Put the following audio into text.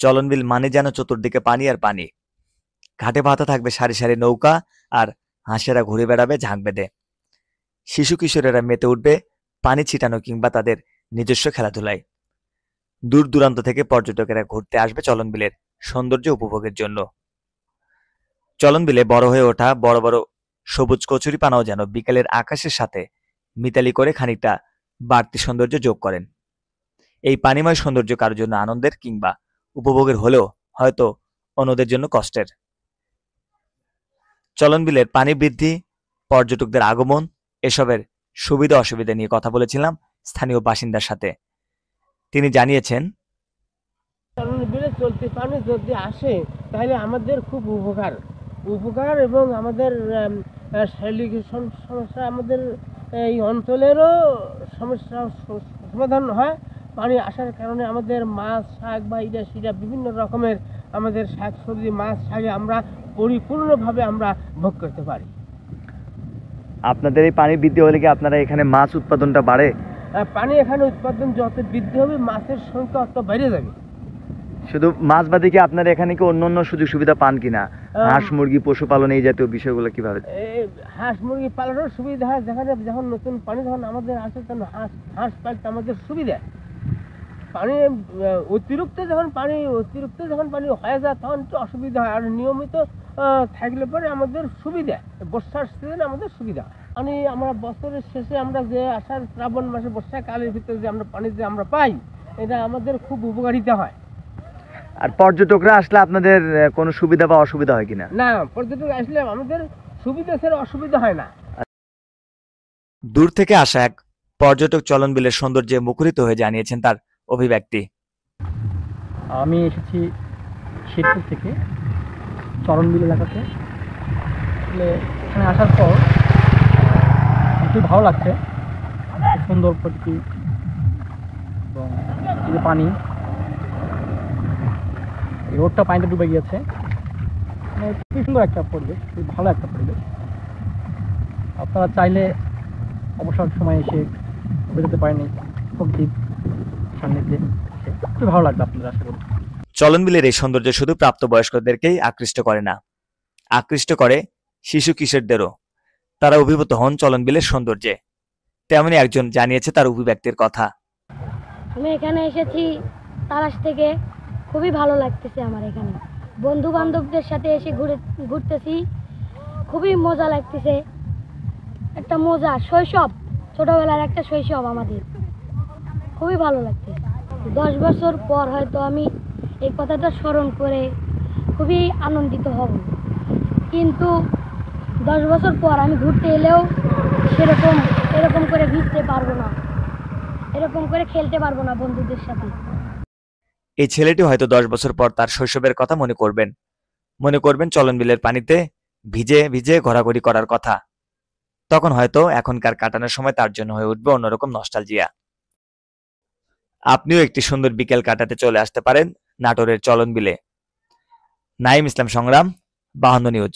চলনবিল মানে যেন চতুর্দিকে পানি আর পানি। ঘাটে বাঁধা থাকবে সারি সারি নৌকা, আর হাঁসেরা ঘুরে বেড়াবে ঝাঁক বেঁধে। শিশু কিশোরেরা মেতে উঠবে পানি ছিটানো কিংবা তাদের নিজস্ব খেলাধুলায়। দূর দূরান্ত থেকে পর্যটকেরা ঘুরতে আসবে চলনবিলের সৌন্দর্য উপভোগের জন্য। চলনবিলে বড় হয়ে ওঠা বড় বড় সবুজ কচুরিপানাও যেন বিকেলের আকাশের সাথে মিতালি করে খানিকটা বাড়তি সৌন্দর্য যোগ করেন। এই পানিময় সৌন্দর্য কারোর জন্য আনন্দের কিংবা উপভোগের হলেও হয়তো অন্যদের জন্য কষ্টের। চলনবিলের পানি বৃদ্ধি, পর্যটকদের আগমন, এসবের সুবিধা অসুবিধা নিয়ে কথা বলেছিলাম স্থানীয় বাসিন্দার সাথে। তিনি জানিয়েছেন, চলনবিলে চলতি পানি যদি আসে তাহলে আমাদের খুব উপকার এবং আমাদের শারীরিক সমস্যা, আমাদের এই অঞ্চলেরও সমস্যা সমাধান হয়। পানি আসার কারণে আমাদের মাছ শাক বা ইটা সিটা বিভিন্ন রকমের আমাদের শাক সবজি মাছ শাকে আমরা পরিপূর্ণভাবে আমরা ভোগ করতে পারি। আপনাদের এই পানি বৃদ্ধি হলে কি আপনারা এখানে মাছ উৎপাদনটা বাড়ে? পানি এখানে উৎপাদন যত বৃদ্ধি হবে মাছের সংখ্যা অত বেড়ে যাবে। শুধু মাছ বাদে কি আপনারা এখানে কি অন্য অন্য সুযোগ সুবিধা পান কিনা? হাঁস মুরগি পশুপালন এই জাতীয় বিষয়গুলো কিভাবে? হাঁস মুরগি পালনের সুবিধা হয়, যেখানে যখন নতুন পানি যখন আমাদের আসে তখন হাঁস পালতে আমাদের সুবিধা। পানি অতিরিক্ত যখন পানি হয়ে যায় তখন একটু অসুবিধা হয়, আর নিয়মিত থাকলে পরে আমাদের সুবিধা। বর্ষার সিজনে আমাদের সুবিধা। পানি আমরা বছরের শেষে আমরা যে আষাঢ় শ্রাবণ মাসে বর্ষাকালের ভিতরে যে আমরা পানি যে আমরা পাই, এটা আমাদের খুব উপকারিতা হয়। আর পর্যটকরা আসলে আপনাদের কোনো সুবিধা বা অসুবিধা হয় কিনা? না, পর্যটক আসলে আমাদের সুবিধা ছাড়া অসুবিধা হয় না। দূর থেকে আসা এক পর্যটক চলনবিলের সৌন্দর্যে মুখরিত হয়ে জানিয়েছেন তার অভিব্যক্তি। আমি এসেছি শেরপুর থেকে চলনবিল এলাকাতে। আসলে এখানে আসার পর খুব ভালো লাগছে, সুন্দর প্রকৃতি এবং এই যে পানি, এই রোডটা পানিতে ডুবে গিয়েছে। মানে খুবই সুন্দর একটা পরিবেশ, খুব ভালো একটা পরিবেশ। আপনারা চাইলে অবসর সময় এসে ঘুরে যেতে পারেন এই প্রকৃতির সান্নিধ্যে। খুব ভালো লাগবে আপনাদের, আশা করি। চলনবিলের এই সৌন্দর্য শুধু প্রাপ্তবয়স্কদেরকেই আকৃষ্ট করে না, আকৃষ্ট করে শিশু কিশোরদেরও। তারা অভিভূত হন চলনবিলের সৌন্দর্যে। তেমনি একজন জানিয়েছে তার অভিব্যক্তির কথা। আমি এখানে এসেছি তারাস থেকে, খুবই ভালো লাগতেছে আমার এখানে। বন্ধু বান্ধবদের সাথে এসে ঘুরতেছি, খুবই মজা লাগতেছে। একটা মজা, শৈশব, ছোটবেলার একটা শৈশব আমাদের, খুবই ভালো লাগতেছে। 10 বছর পর হয়তো আমি এই কথাটা স্মরণ করে খুবই আনন্দিত হব, কিন্তু 10 বছর পর আমি ঘুরতে এলেও এরকম করে ভিজতে পারবো না, এরকম করে খেলতে পারবো না বন্ধুদের সাথে। এই ছেলেটি হয়তো 10 বছর পর তার শৈশবের কথা মনে করবেন চলনবিলের পানিতে ভিজে ভিজে ঘোরাঘুরি করার কথা। তখন হয়তো এখনকার কাটানোর সময় তার জন্য হয়ে উঠবে অন্যরকম নস্টালজিয়া। আপনিও একটি সুন্দর বিকেল কাটাতে চলে আসতে পারেন নাটোরের চলনবিলে। নাঈম ইসলাম সংগ্রাম, 52 নিউজ।